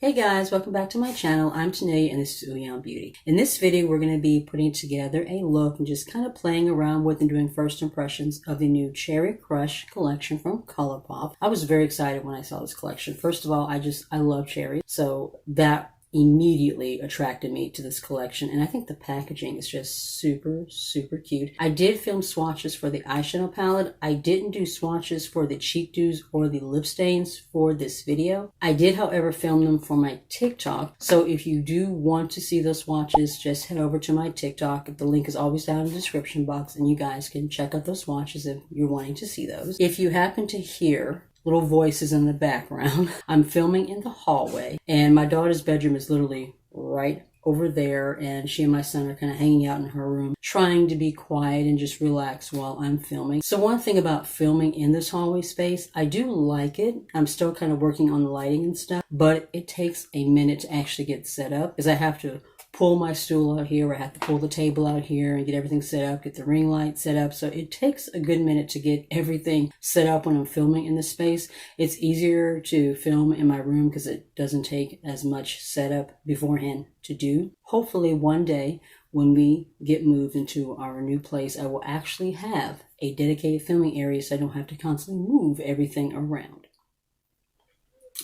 Hey guys, welcome back to my channel. I'm Tanealy and this is Uoma Beauty. In this video, we're going to be putting together a look and just kind of playing around with and doing first impressions of the new Cherry Crush collection from Colourpop. I was very excited when I saw this collection. First of all, I love cherries, so that immediately attracted me to this collection, and I think the packaging is just super cute. I did film swatches for the eyeshadow palette. I didn't do swatches for the cheek dews or the lip stains for this video. I did, however, film them for my TikTok, so if you do want to see those swatches, just head over to my TikTok. The link is always down in the description box, and you guys can check out those swatches if you're wanting to see those. If you happen to hear little voices in the background, I'm filming in the hallway, and my daughter's bedroom is literally right over there, and she and my son are kind of hanging out in her room, trying to be quiet and just relax while I'm filming. So one thing about filming in this hallway space, I do like it. I'm still kind of working on the lighting and stuff, but it takes a minute to actually get set up, because I have to pull my stool out here, I have to pull the table out here and get everything set up, get the ring light set up. So it takes a good minute to get everything set up when I'm filming in this space. It's easier to film in my room because it doesn't take as much setup beforehand to do. Hopefully one day when we get moved into our new place, I will actually have a dedicated filming area so I don't have to constantly move everything around.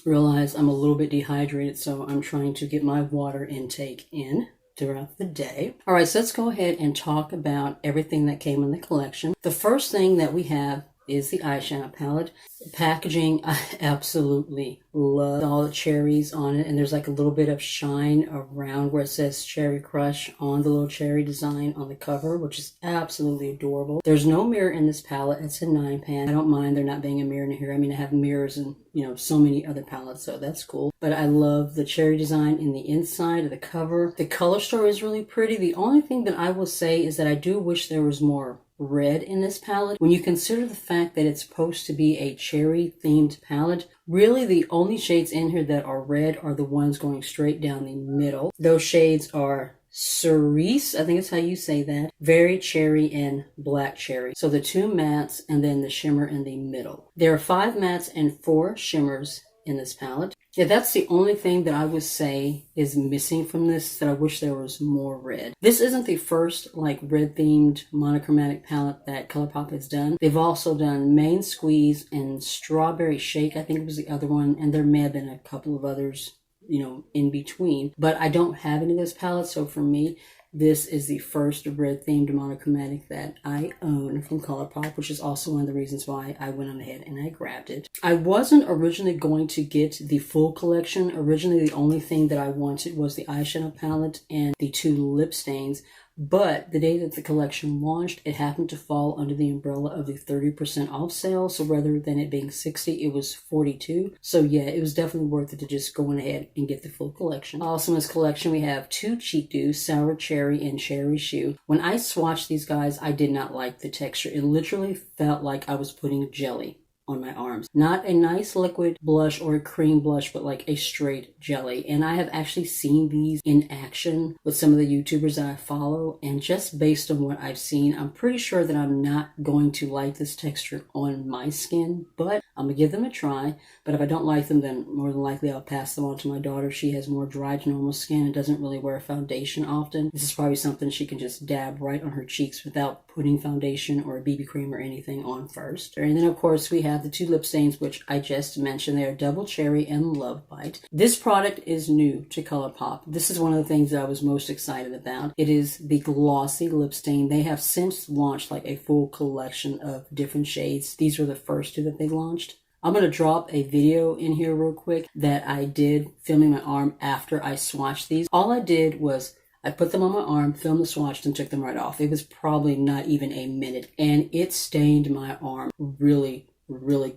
Realize I'm a little bit dehydrated, so I'm trying to get my water intake in throughout the day. All right, so let's go ahead and talk about everything that came in the collection. The first thing that we have is the eyeshadow palette. The packaging, I absolutely love all the cherries on it, and there's like a little bit of shine around where it says Cherry Crush on the little cherry design on the cover, which is absolutely adorable. There's no mirror in this palette. It's a 9-pan. I don't mind there not being a mirror in here. I mean, I have mirrors in, so many other palettes, so that's cool. But I love the cherry design in the inside of the cover. The color story is really pretty. The only thing that I will say is that I do wish there was more red in this palette. When you consider the fact that it's supposed to be a cherry themed palette, really the only shades in here that are red are the ones going straight down the middle. Those shades are cerise, I think it's how you say that, very cherry and black cherry. So the two mattes and then the shimmer in the middle. There are 5 mattes and 4 shimmers in this palette. Yeah, that's the only thing that I would say is missing from this, that I wish there was more red. This isn't the first red themed monochromatic palette that Colourpop has done. They've also done Main Squeeze and Strawberry Shake, I think it was the other one, and there may have been a couple of others, in between. But I don't have any of this palette, so for me, this is the first red themed monochromatic that I own from Colourpop, which is also one of the reasons why I went on ahead and I grabbed it. I wasn't originally going to get the full collection. Originally, the only thing that I wanted was the eyeshadow palette and the 2 lip stains. But the day that the collection launched, it happened to fall under the umbrella of the 30% off sale. So rather than it being 60, it was 42. So yeah, it was definitely worth it to just go ahead and get the full collection. Also in this collection, we have 2 cheek dews, Sour Cherry and Cherry Shoe. When I swatched these guys, I did not like the texture. It literally felt like I was putting jelly on my arms. Not a nice liquid blush or a cream blush, but like a straight jelly. And I have actually seen these in action with some of the YouTubers that I follow, and just based on what I've seen, I'm pretty sure that I'm not going to like this texture on my skin, but I'm gonna give them a try. But if I don't like them, then more than likely I'll pass them on to my daughter. She has more dry to normal skin and doesn't really wear foundation often. This is probably something she can just dab right on her cheeks without putting foundation or a BB cream or anything on first. And then of course we have the 2 lip stains, which I just mentioned. They are Double Cherry and Love Bite. This product is new to Colourpop. This is one of the things that I was most excited about. It is the Glossy Lip Stain. They have since launched a full collection of different shades. These were the first 2 that they launched. I'm going to drop a video in here real quick that I did filming my arm after I swatched these. All I did was I put them on my arm, filmed the swatch, and took them right off. It was probably not even a minute, and it stained my arm really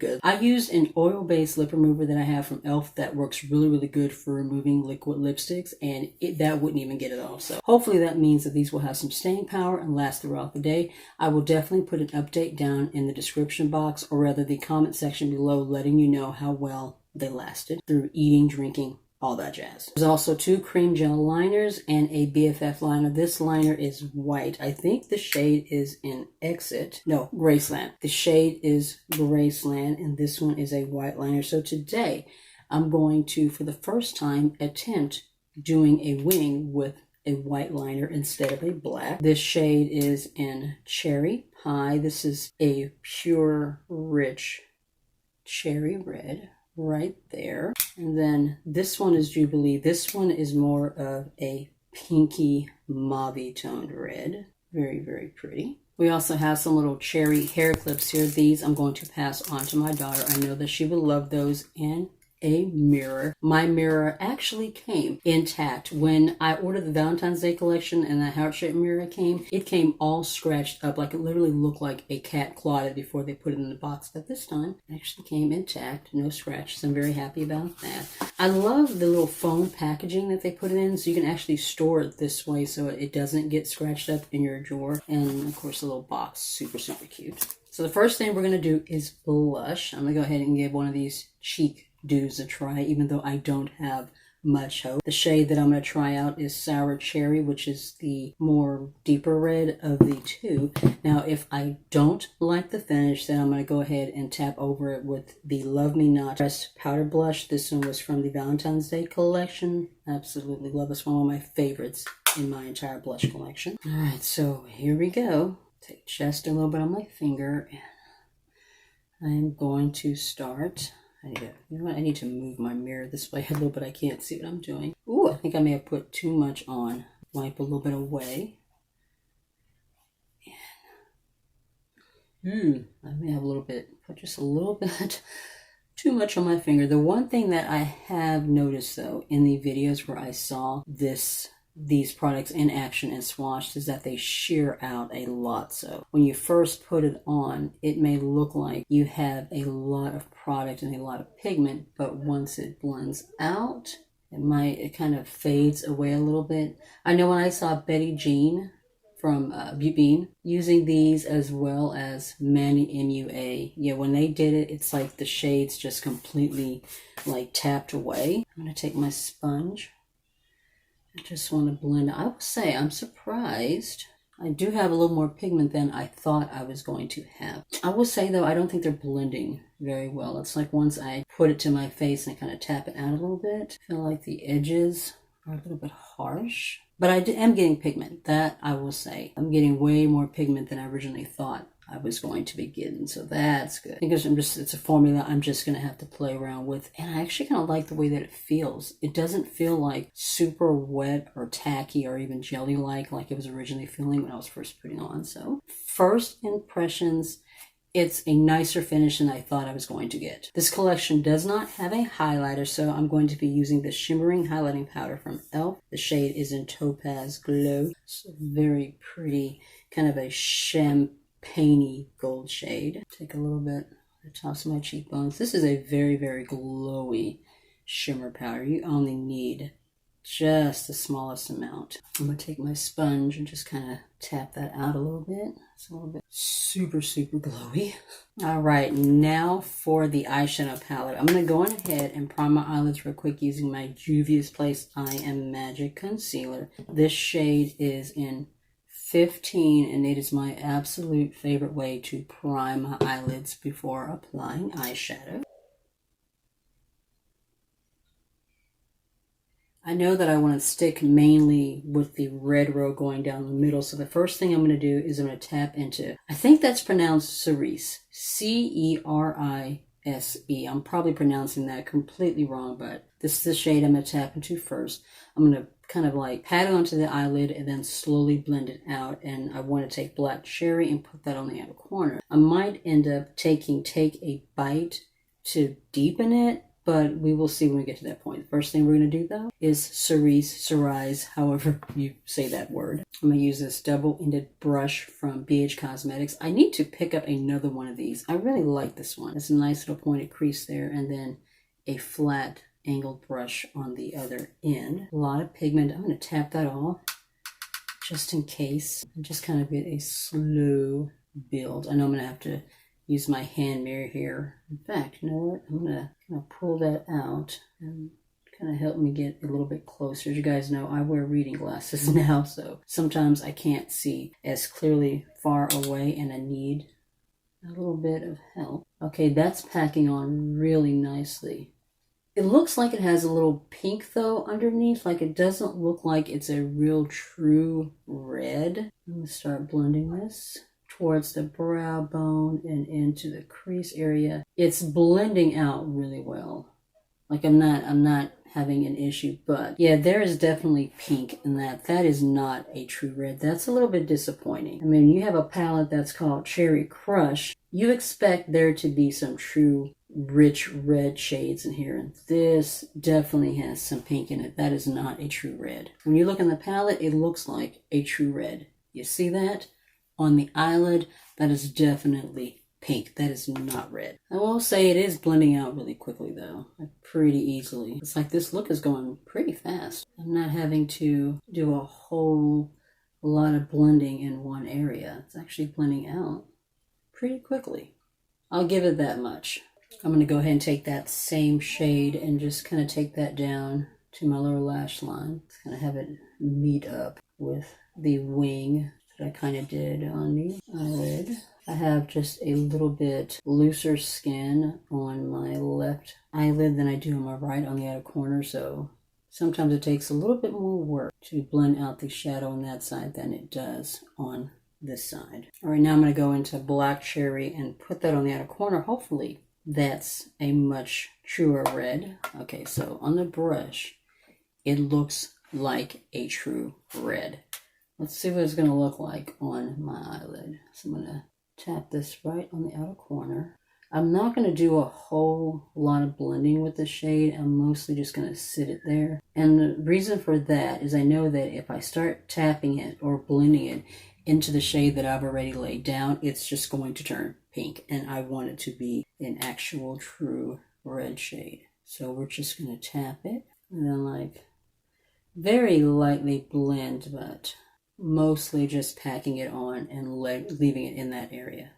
good. I used an oil-based lip remover that I have from e.l.f. that works really good for removing liquid lipsticks, and that wouldn't even get it off. So hopefully that means that these will have some staying power and last throughout the day. I will definitely put an update down in the description box, or rather the comment section below, letting you know how well they lasted through eating, drinking, all that jazz. There's also 2 cream gel liners and a BFF liner. This liner is white. I think the shade is in Graceland. The shade is Graceland, and this one is a white liner. So today I'm going to, for the first time, attempt doing a wing with a white liner instead of a black. This shade is in Cherry Pie. This is a pure, rich cherry red right there. And then this one is Jubilee. This one is more of a pinky mauve toned red. Very, very pretty. We also have some little cherry hair clips here. These I'm going to pass on to my daughter. I know that she will love those. And a mirror. My mirror actually came intact. When I ordered the Valentine's Day collection and the heart-shaped mirror came, it came all scratched up. Like it literally looked like a cat clawed it before they put it in the box. But this time, it actually came intact. No scratches. I'm very happy about that. I love the little foam packaging that they put it in, so you can actually store it this way so it doesn't get scratched up in your drawer. And of course, the little box. Super, super cute. So the first thing we're going to do is blush. I'm going to go ahead and give one of these cheek dews a try, even though I don't have much hope. The shade that I'm going to try out is Sour Cherry, which is the more deeper red of the two. Now, if I don't like the finish, then I'm going to go ahead and tap over it with the Love Me Not Pressed Powder Blush. This one was from the Valentine's Day collection. Absolutely love this one. One of my favorites in my entire blush collection. All right, so here we go. Take just a little bit on my finger. I'm going to start. You know what? I need to move my mirror this way a little bit. I can't see what I'm doing. Ooh, I think I may have put too much on. Wipe a little bit away. I may have put just a little bit too much on my finger. The one thing that I have noticed though in the videos where I saw these products in action and swatched is that they sheer out a lot. So when you first put it on, it may look like you have a lot of product and a lot of pigment, but once it blends out, it kind of fades away a little bit. I know when I saw Betty Jean from Beauties using these as well as Manny MUA, yeah, when they did it, it's like the shades just completely like tapped away. I'm going to take my sponge. I just want to blend. I will say I'm surprised. I do have a little more pigment than I thought I was going to have. I will say though, I don't think they're blending very well. It's like once I put it to my face and I kind of tap it out a little bit, I feel like the edges are a little bit harsh. But I am getting pigment. That I will say. I'm getting way more pigment than I originally thought I was going to be getting, so that's good. I think it's a formula I'm just going to have to play around with, and I actually kind of like the way that it feels. It doesn't feel like super wet or tacky or even jelly-like it was originally feeling when I was first putting on. So first impressions, it's a nicer finish than I thought I was going to get. This collection does not have a highlighter, so I'm going to be using the Shimmering Highlighting Powder from e.l.f. The shade is in Topaz Glow. It's a very pretty, kind of a champagne-y gold shade. Take a little bit at the tops of my cheekbones. This is a very, very glowy shimmer powder. You only need just the smallest amount. I'm going to take my sponge and just kind of tap that out a little bit. It's a little bit super, super glowy. All right, now for the eyeshadow palette. I'm going to go on ahead and prime my eyelids real quick using my Juvia's Place I Am Magic Concealer. This shade is in 15, and it is my absolute favorite way to prime my eyelids before applying eyeshadow. I know that I want to stick mainly with the red row going down the middle, so the first thing I'm going to do is I'm going to tap into, I think that's pronounced cerise, Cerise. I'm probably pronouncing that completely wrong, but this is the shade I'm going to tap into first. I'm going to kind of like pat it onto the eyelid and then slowly blend it out, and I want to take Black Cherry and put that on the outer corner. I might end up take a bite to deepen it, but we will see when we get to that point. The first thing we're going to do, though, is cerise, however you say that word. I'm going to use this double-ended brush from BH Cosmetics. I need to pick up another one of these. I really like this one. It's a nice little pointed crease there, and then a flat angled brush on the other end. A lot of pigment. I'm going to tap that off just in case, and just kind of get a slow build. I know I'm going to have to use my hand mirror here. In fact, you know what? I'm going to kind of pull that out and kind of help me get a little bit closer. As you guys know, I wear reading glasses now, so sometimes I can't see as clearly far away and I need a little bit of help. Okay, that's packing on really nicely. It looks like it has a little pink though underneath, like it doesn't look like it's a real true red. I'm gonna start blending this towards the brow bone and into the crease area. It's blending out really well. Like I'm not having an issue, but yeah, there is definitely pink in that. That is not a true red. That's a little bit disappointing. I mean, you have a palette that's called Cherry Crush. You expect there to be some true rich red shades in here, and this definitely has some pink in it. That is not a true red. When you look in the palette, it looks like a true red. You see that? On the eyelid, that is definitely pink. That is not red. I will say it is blending out really quickly though, like pretty easily. It's like this look is going pretty fast. I'm not having to do a whole lot of blending in one area. It's actually blending out pretty quickly. I'll give it that much. I'm going to go ahead and take that same shade and just kind of take that down to my lower lash line. It's going to have it meet up with the wing that I kind of did on the eyelid. I have just a little bit looser skin on my left eyelid than I do on my right on the outer corner, so sometimes it takes a little bit more work to blend out the shadow on that side than it does on this side. All right, now I'm going to go into Black Cherry and put that on the outer corner. Hopefully that's a much truer red. Okay, so on the brush, it looks like a true red. Let's see what it's going to look like on my eyelid. So I'm going to tap this right on the outer corner. I'm not going to do a whole lot of blending with the shade. I'm mostly just going to sit it there. And the reason for that is I know that if I start tapping it or blending it into the shade that I've already laid down, it's just going to turn pink. And I want it to be an actual true red shade. So we're just going to tap it and then like very lightly blend, but mostly just packing it on and leaving it in that area.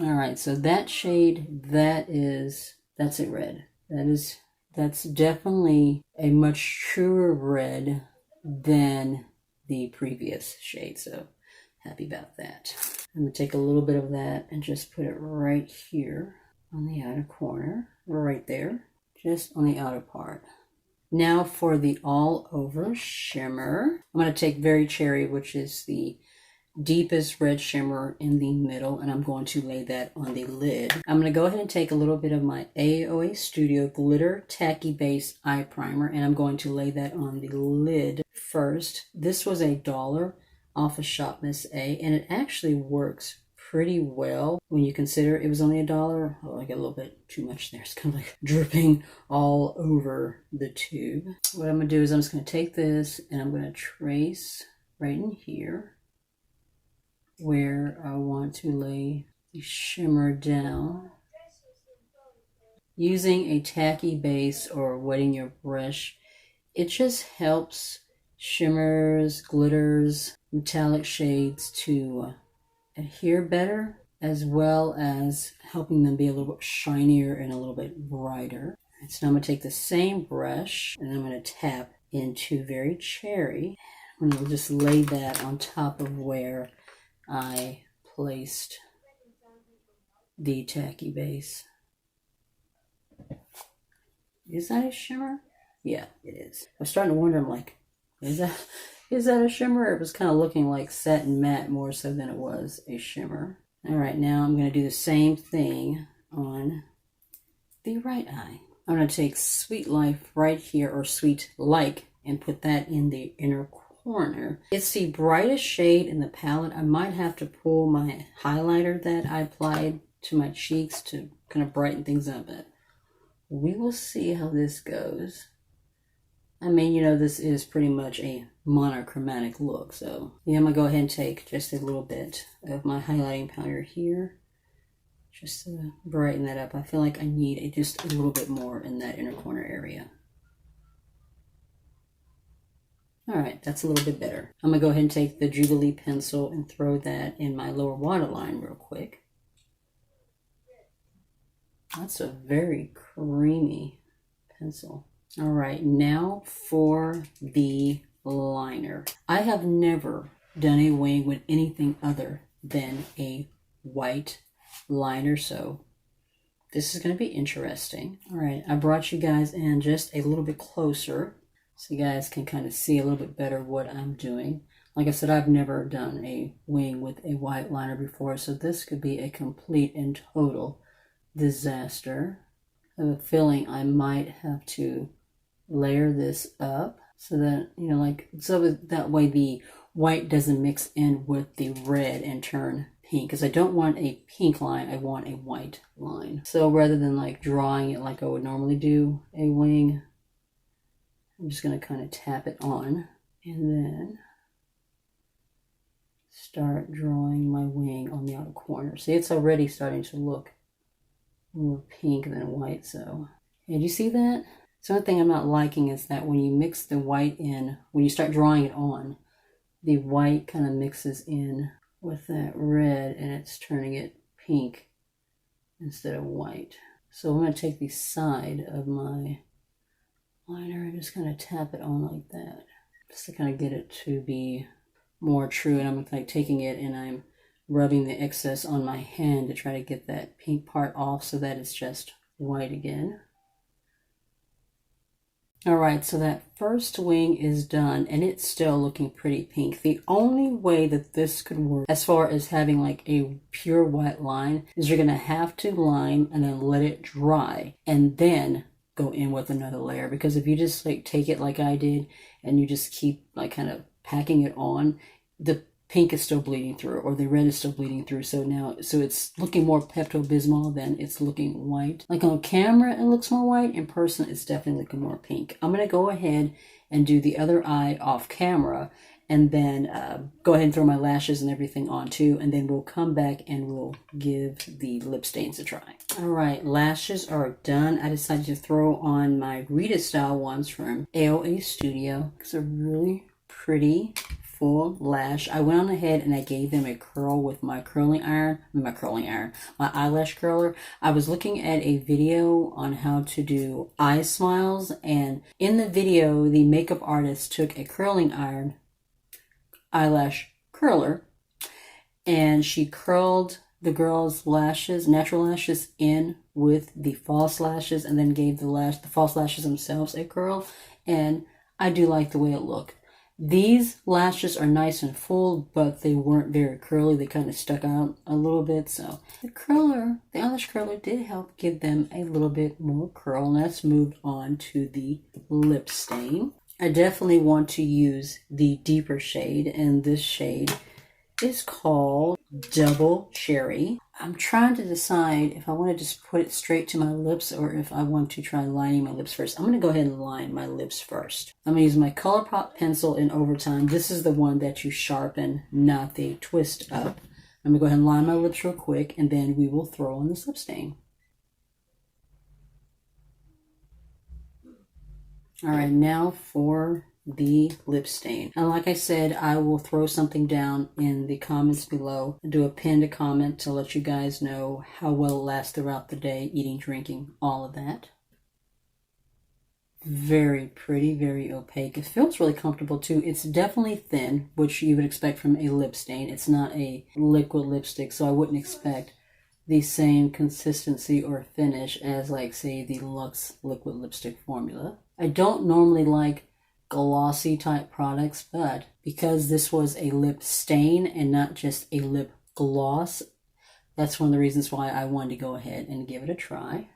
All right, so that shade, that's a red. That's definitely a much truer red than the previous shade, so happy about that. I'm gonna take a little bit of that and just put it right here on the outer corner, right there, just on the outer part. Now for the all over shimmer, I'm going to take Very Cherry, which is the deepest red shimmer in the middle, and I'm going to lay that on the lid. I'm going to go ahead and take a little bit of my AOA Studio Glitter Tacky Base Eye Primer, and I'm going to lay that on the lid first. This was $1 off of Shop Miss A, and it actually works pretty well when you consider it was only $1. Oh, I got a little bit too much there. It's kind of like dripping all over the tube. What I'm going to do is I'm just going to take this and I'm going to trace right in here where I want to lay the shimmer down. Using a tacky base or wetting your brush, it just helps shimmers, glitters, metallic shades to adhere better, as well as helping them be a little bit shinier and a little bit brighter. So now I'm going to take the same brush and I'm going to tap into Very Cherry. And we'll just lay that on top of where I placed the tacky base. Is that a shimmer? Yeah, it is. I was starting to wonder, I'm like, is that a shimmer? It was kind of looking like satin matte more so than it was a shimmer. All right, now I'm going to do the same thing on the right eye. I'm going to take Sweet Life right here, or Sweet Like, and put that in the inner corner. It's the brightest shade in the palette. I might have to pull my highlighter that I applied to my cheeks to kind of brighten things up, but we will see how this goes. I mean, you know, this is pretty much a monochromatic look, so yeah, I'm gonna go ahead and take just a little bit of my highlighting powder here just to brighten that up. I feel like I need just a little bit more in that inner corner area. All right, that's a little bit better. I'm gonna go ahead and take the Jubilee pencil and throw that in my lower waterline real quick. That's a very creamy pencil. All right, now for the liner. I have never done a wing with anything other than a white liner, so This is going to be interesting. All right, I brought you guys in just a little bit closer so you guys can kind of see a little bit better what I'm doing. Like I said, I've never done a wing with a white liner before, so this could be a complete and total disaster. I have a feeling I might have to layer this up so that, you know, like, so that way the white doesn't mix in with the red and turn pink, because I don't want a pink line, I want a white line. So rather than like drawing it like I would normally do a wing, I'm just going to kind of tap it on and then start drawing my wing on the outer corner. See, it's already starting to look more pink than white. So, and you see that? So one thing I'm not liking is that when you mix the white in, when you start drawing it on, the white kind of mixes in with that red and it's turning it pink instead of white. So I'm going to take the side of my liner and just kind of tap it on like that, just to kind of get it to be more true. And I'm like taking it and I'm rubbing the excess on my hand to try to get that pink part off so that it's just white again. Alright, so that first wing is done and it's still looking pretty pink. The only way that this could work as far as having like a pure white line is you're going to have to line and then let it dry and then go in with another layer. Because if you just like take it like I did and you just keep like kind of packing it on, the pink is still bleeding through or the red is still bleeding through. So it's looking more Pepto-Bismol than it's looking white. Like on camera it looks more white, in person it's definitely looking more pink. I'm going to go ahead and do the other eye off camera and then go ahead and throw my lashes and everything on too, and then we'll come back and we'll give the lip stains a try. Alright, lashes are done. I decided to throw on my Rita style ones from AOA Studio because they're really pretty. Full lash. I went on ahead and I gave them a curl with my my eyelash curler. I was looking at a video on how to do eye smiles, and in the video the makeup artist took a curling iron eyelash curler and she curled the girl's lashes, natural lashes, in with the false lashes and then gave the false lashes themselves a curl, and I do like the way it looked. These lashes are nice and full, but they weren't very curly. They kind of stuck out a little bit. So the eyelash curler did help give them a little bit more curl. Let's move on to the lip stain. I definitely want to use the deeper shade, and this shade is called Double Cherry. I'm trying to decide if I want to just put it straight to my lips or if I want to try lining my lips first. I'm going to go ahead and line my lips first. I'm going to use my Colourpop pencil in Overtime. This is the one that you sharpen, not the twist up. I'm going to go ahead and line my lips real quick, and then we will throw on this lip stain. Alright, now for the lip stain. And like I said, I will throw something down in the comments below and do a pinned comment to let you guys know how well it lasts throughout the day, eating, drinking, all of that. Very pretty, very opaque. It feels really comfortable too. It's definitely thin, which you would expect from a lip stain. It's not a liquid lipstick, so I wouldn't expect the same consistency or finish as, like, say, the Luxe liquid lipstick formula. I don't normally like glossy type products, but because this was a lip stain and not just a lip gloss, that's one of the reasons why I wanted to go ahead and give it a try.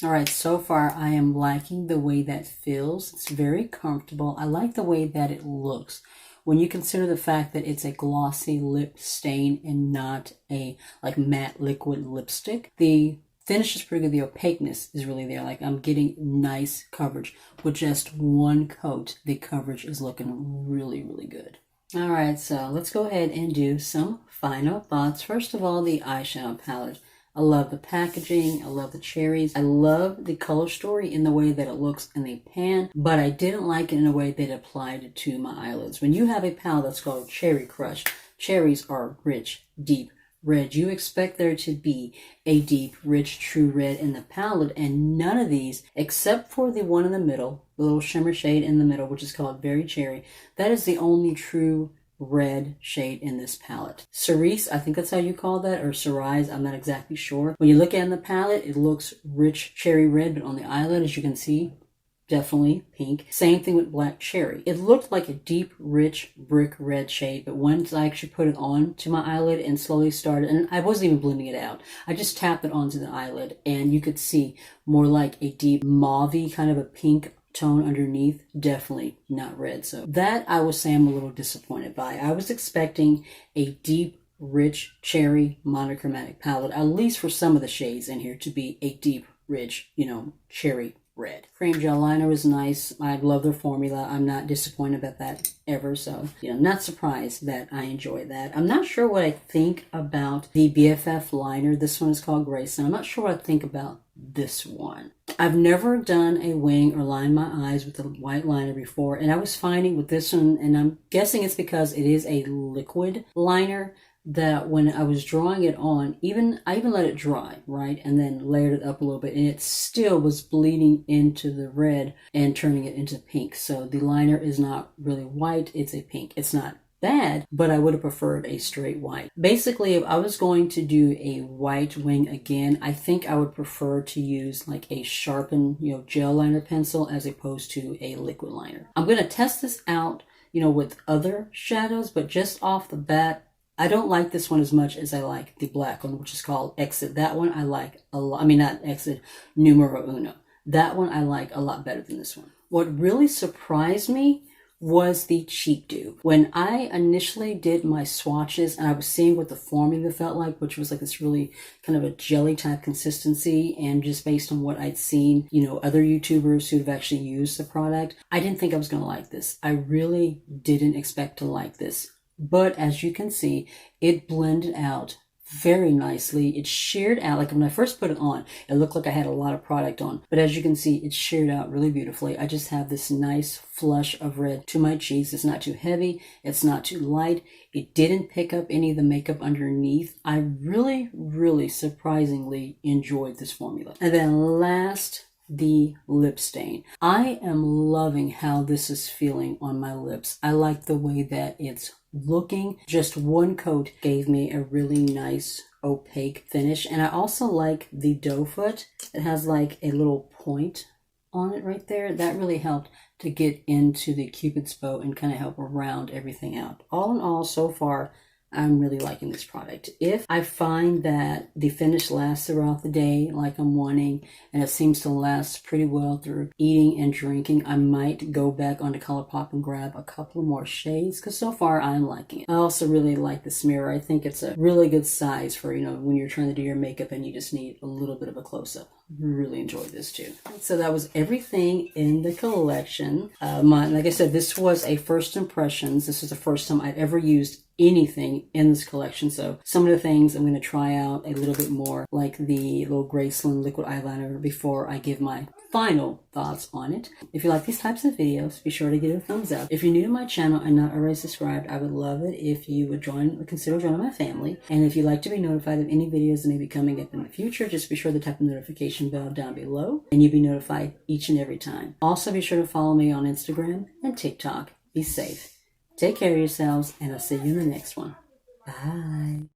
Alright, so far I am liking the way that feels. It's very comfortable. I like the way that it looks. When you consider the fact that it's a glossy lip stain and not a like matte liquid lipstick, the finish is pretty good. The opaqueness is really there. Like, I'm getting nice coverage. With just one coat, the coverage is looking really, really good. Alright, so let's go ahead and do some final thoughts. First of all, the eyeshadow palette. I love the packaging. I love the cherries. I love the color story in the way that it looks in the pan, but I didn't like it in a way that applied it to my eyelids. When you have a palette that's called Cherry Crush, cherries are rich, deep red. You expect there to be a deep, rich, true red in the palette, and none of these, except for the one in the middle, the little shimmer shade in the middle, which is called Very Cherry. That is the only true red shade in this palette. Cerise, I think that's how you call that, or cerise, I'm not exactly sure. When you look at it in the palette, it looks rich cherry red, but on the eyelid, as you can see, definitely pink. Same thing with black cherry. It looked like a deep, rich brick red shade, but once I actually put it on to my eyelid and slowly started, and I wasn't even blending it out, I just tapped it onto the eyelid, and you could see more like a deep mauve-y kind of a pink tone underneath, definitely not red. So that I would say I'm a little disappointed by. I was expecting a deep, rich cherry monochromatic palette, at least for some of the shades in here, to be a deep, rich, cherry red. Cream gel liner was nice. I love their formula. I'm not disappointed about that ever. So, not surprised that I enjoy that. I'm not sure what I think about the BFF liner. This one is called Graceland. I'm not sure what I think about this one. I've never done a wing or lined my eyes with a white liner before, and I was finding with this one, and I'm guessing it's because it is a liquid liner, that when I was drawing it on, I even let it dry, right? And then layered it up a little bit, and it still was bleeding into the red and turning it into pink. So the liner is not really white, it's a pink. It's not bad, but I would have preferred a straight white. Basically, if I was going to do a white wing again, I think I would prefer to use like a sharpened, gel liner pencil as opposed to a liquid liner. I'm going to test this out, with other shadows, but just off the bat, I don't like this one as much as I like the black one, which is called Exit. That one I like a lot. I mean, not Exit, Numero Uno. That one I like a lot better than this one. What really surprised me was the cheek dew. When I initially did my swatches and I was seeing what the formula felt like, which was like this really kind of a jelly type consistency, and just based on what I'd seen, other YouTubers who've actually used the product, I didn't think I was going to like this. I really didn't expect to like this. But as you can see, it blended out very nicely. It sheared out, like when I first put it on, it looked like I had a lot of product on. But as you can see, it sheared out really beautifully. I just have this nice flush of red to my cheeks. It's not too heavy. It's not too light. It didn't pick up any of the makeup underneath. I really, really surprisingly enjoyed this formula. And then last, the lip stain. I am loving how this is feeling on my lips. I like the way that it's looking. Just one coat gave me a really nice opaque finish, and I also like the doe foot. It has like a little point on it right there. That really helped to get into the Cupid's bow and kind of help round everything out. All in all, so far, I'm really liking this product. If I find that the finish lasts throughout the day like I'm wanting, and it seems to last pretty well through eating and drinking, I might go back onto Colourpop and grab a couple more shades, because so far I'm liking it. I also really like this mirror. I think it's a really good size for, when you're trying to do your makeup and you just need a little bit of a close-up. Really enjoyed this too. So that was everything in the collection. Like I said, this was a first impressions. This was the first time I'd ever used anything in this collection. So some of the things I'm going to try out a little bit more, like the little Graceland liquid eyeliner, before I give my final thoughts on it. If you like these types of videos, be sure to give it a thumbs up. If you're new to my channel and not already subscribed, I would love it if you would consider joining my family. And if you'd like to be notified of any videos that may be coming up in the future, just be sure to tap the notification bell down below and you'll be notified each and every time. Also, be sure to follow me on Instagram and TikTok. Be safe. Take care of yourselves, and I'll see you in the next one. Bye.